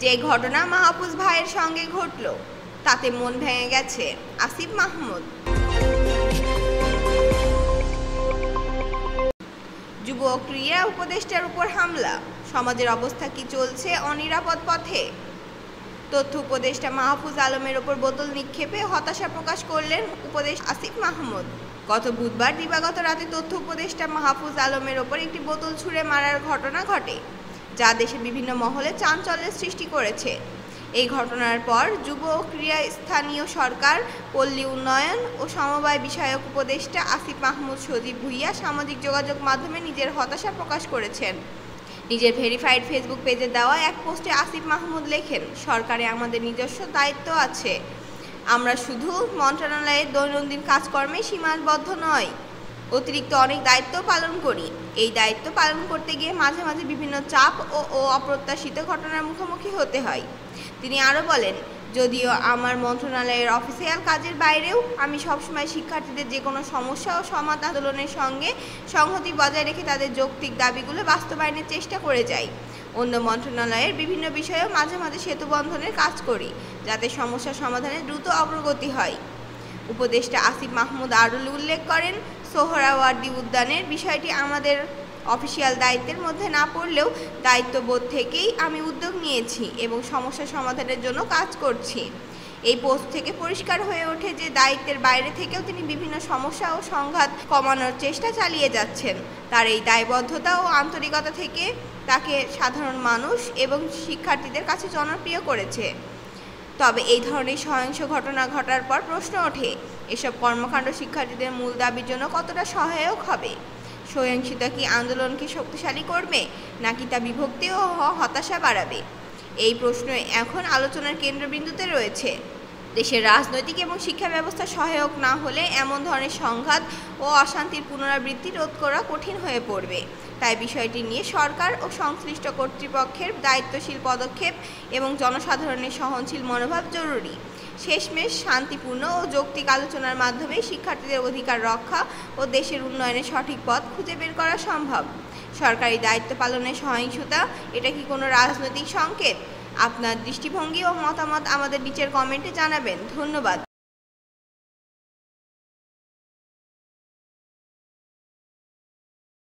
যে ঘটনা মাহফুজ ভাইয়ের সঙ্গে ঘটল তাতে মন ভেঙে গেছে আসিফ মাহমুদ। যুব ও ক্রীড়া উপদেষ্টার উপর হামলা, সমাজের অবস্থা কি চলছে অনিরাপদ পথে? তথ্য উপদেষ্টা মাহফুজ আলমের ওপর বোতল নিক্ষেপে হতাশা প্রকাশ করলেন উপদেষ্টা আসিফ মাহমুদ। গত বুধবার দিবাগত রাতে তথ্য উপদেষ্টা মাহফুজ আলমের ওপর একটি বোতল ছুঁড়ে মারার ঘটনা ঘটে, যা দেশের বিভিন্ন মহলে চাঞ্চল্যের সৃষ্টি করেছে। এই ঘটনার পর যুব ও ক্রীড়া, স্থানীয় সরকার, পল্লী উন্নয়ন ও সমবায় বিষয়ক উপদেষ্টা আসিফ মাহমুদ সজীব ভুঁইয়া সামাজিক যোগাযোগ মাধ্যমে নিজের হতাশা প্রকাশ করেছেন। নিজের ভেরিফাইড ফেসবুক পেজে দেওয়া এক পোস্টে আসিফ মাহমুদ লেখেন, সরকারে আমাদের নিজস্ব দায়িত্ব আছে। আমরা শুধু মন্ত্রণালয়ের দৈনন্দিন কাজকর্মে সীমাবদ্ধ নয়, অতিরিক্ত অনেক দায়িত্ব পালন করি। এই দায়িত্ব পালন করতে গিয়ে মাঝে মাঝে বিভিন্ন চাপ ও অপ্রত্যাশিত ঘটনার মুখোমুখি হতে হয়। তিনি আরও বলেন, যদিও আমার মন্ত্রণালয়ের অফিসিয়াল কাজের বাইরেও আমি সবসময় শিক্ষার্থীদের যে কোনো সমস্যা ও সমাজ আন্দোলনের সঙ্গে সংহতি বজায় রেখে তাদের যৌক্তিক দাবিগুলো বাস্তবায়নের চেষ্টা করে যাই। অন্য মন্ত্রণালয়ের বিভিন্ন বিষয়েও মাঝে মাঝে সেতুবন্ধনের কাজ করি, যাতে সমস্যা সমাধানে দ্রুত অগ্রগতি হয়। উপদেষ্টা আসিফ মাহমুদ আরও উল্লেখ করেন, সোহরাওয়ার্দী উদ্যানের বিষয়টি আমাদের অফিসিয়াল দায়িত্বের মধ্যে না পড়লেও দায়িত্ববোধ থেকেই আমি উদ্যোগ নিয়েছি এবং সমস্যা সমাধানের জন্য কাজ করছি। এই পোস্ট থেকে পরিষ্কার হয়ে ওঠে যে দায়িত্বের বাইরে থেকেও তিনি বিভিন্ন সমস্যা ও সংঘাত কমানোর চেষ্টা চালিয়ে যাচ্ছেন। তার এই দায়বদ্ধতা ও আন্তরিকতা থেকে তাকে সাধারণ মানুষ এবং শিক্ষার্থীদের কাছে জনপ্রিয় করেছে। তবে এই ধরনের সহিংস ঘটনা ঘটার পর প্রশ্ন ওঠে, এসব কর্মকাণ্ড শিক্ষার্থীদের মূল দাবির জন্য কতটা সহায়ক হবে? সহিংসতা কি আন্দোলনকে শক্তিশালী করবে, নাকি তা বিভক্তি ও হতাশা বাড়াবে? এই প্রশ্ন এখন আলোচনার কেন্দ্রবিন্দুতে রয়েছে। দেশের রাজনৈতিক এবং শিক্ষা ব্যবস্থা সহায়ক না হলে এমন ধরনের সংঘাত ও অশান্তির পুনরাবৃত্তি রোধ করা কঠিন হয়ে পড়বে। তাই বিষয়টি নিয়ে সরকার ও সংশ্লিষ্ট কর্তৃপক্ষের দায়িত্বশীল পদক্ষেপ এবং জনসাধারণের সহনশীল মনোভাব জরুরি। শেষমেশ শান্তিপূর্ণ ও যৌক্তিক আলোচনার মাধ্যমে শিক্ষার্থীদের অধিকার রক্ষা ও দেশের উন্নয়নের সঠিক পথ খুঁজে বের করা সম্ভব। সরকারি দায়িত্ব পালনের সহিংসতা, এটা কি কোনো রাজনৈতিক সংকেত? আপনার দৃষ্টিভঙ্গি ও মতামত আমাদের নিচের কমেন্টে জানাবেন। ধন্যবাদ।